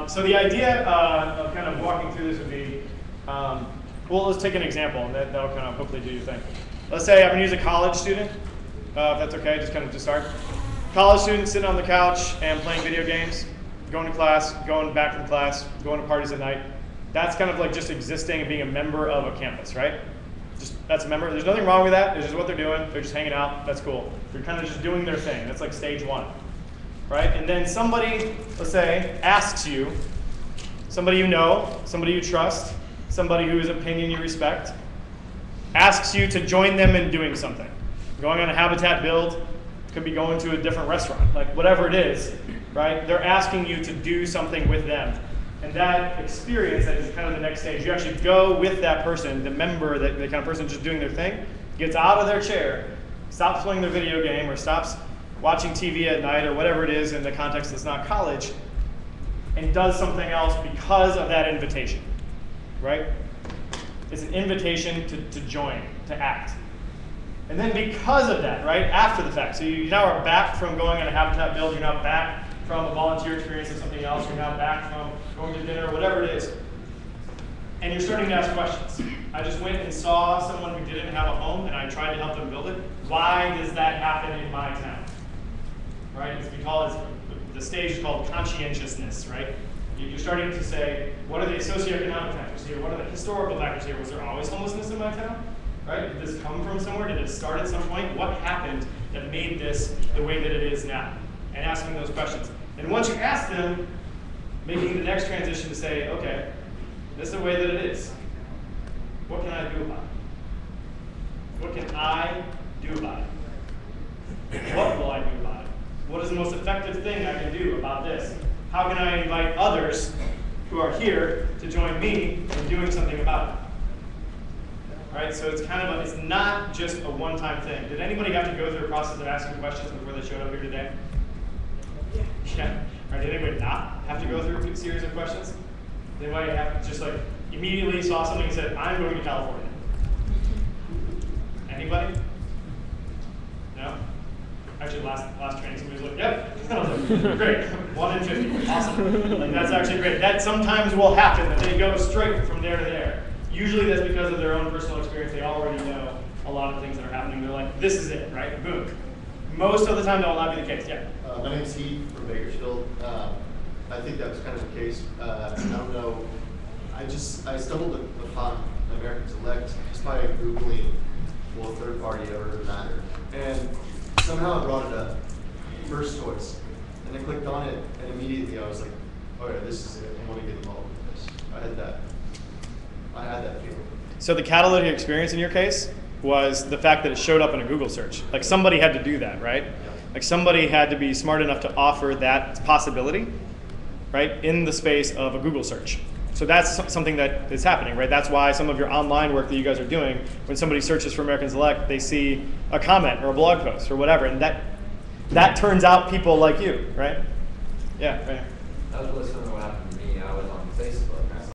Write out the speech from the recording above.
So the idea of kind of walking through this would be, well, let's take an example, and that'll kind of hopefully do your thing. Let's say I'm going to use a college student, if that's okay, just kind of to start. College student sitting on the couch and playing video games, going to class, going back from class, going to parties at night. That's kind of like just existing and being a member of a campus, right? That's a member. There's nothing wrong with that. It's just what they're doing. They're just hanging out. That's cool. They're kind of just doing their thing. That's like stage one, right? And then somebody, let's say, asks you, somebody you know, somebody you trust, somebody whose opinion you respect, asks you to join them in doing something. Going on a habitat build, could be going to a different restaurant, like whatever it is, right? They're asking you to do something with them. And that experience, that is kind of the next stage. You actually go with that person, the member, the kind of person just doing their thing, gets out of their chair, stops playing their video game, or stops watching TV at night, or whatever it is in the context that's not college, and does something else because of that invitation, right? It's an invitation to join, to act. And then because of that, right, after the fact, so you now are back from going on a habitat build, you're now back from a volunteer experience of something else, you're now back from going to dinner, whatever it is, and you're starting to ask questions. I just went and saw someone who didn't have a home, and I tried to help them build it. Why does that happen in my town? Right? The stage is called conscientiousness, right? You're starting to say, what are the socioeconomic factors here? What are the historical factors here? Was there always homelessness in my town? Right? Did this come from somewhere? Did it start at some point? What happened that made this the way that it is now? And asking those questions. And once you ask them, making the next transition to say, okay, this is the way that it is. What can I do about it? What can I do about it? What will I do about it? What is the most effective thing I can do about this? How can I invite others who are here to join me in doing something about it? Right, so it's kind of it's not just a one-time thing. Did anybody have to go through a process of asking questions before they showed up here today? Yeah. Right, did anybody not have to go through a series of questions? Did anybody have just like immediately saw something and said, I'm going to California? Anybody? No? Actually, last training, somebody was like, yep. I was like, great, 1 in 50, awesome. Like, that's actually great. That sometimes will happen, that they go straight from there to there. Usually that's because of their own personal experience. They already know a lot of things that are happening. They're like, this is it, right? Boom. Most of the time that will not be the case, yeah. My name's Heath from Bakersfield. I think that was kind of the case. I don't know. I stumbled upon American Select just by Googling, well, third party, or doesn't matter. And somehow I brought it up, first choice. And I clicked on it, and immediately I was like, oh yeah, this is it. I want to get involved with this. I had that feeling. So the catalytic experience in your case was the fact that it showed up in a Google search. Like somebody had to do that, right? Yeah. Like somebody had to be smart enough to offer that possibility, right, in the space of a Google search. So that's something that is happening, right? That's why some of your online work that you guys are doing, when somebody searches for American Select, they see a comment or a blog post or whatever, and that turns out people like you, right? Yeah, right. That was really similar to what happened to me. I was on Facebook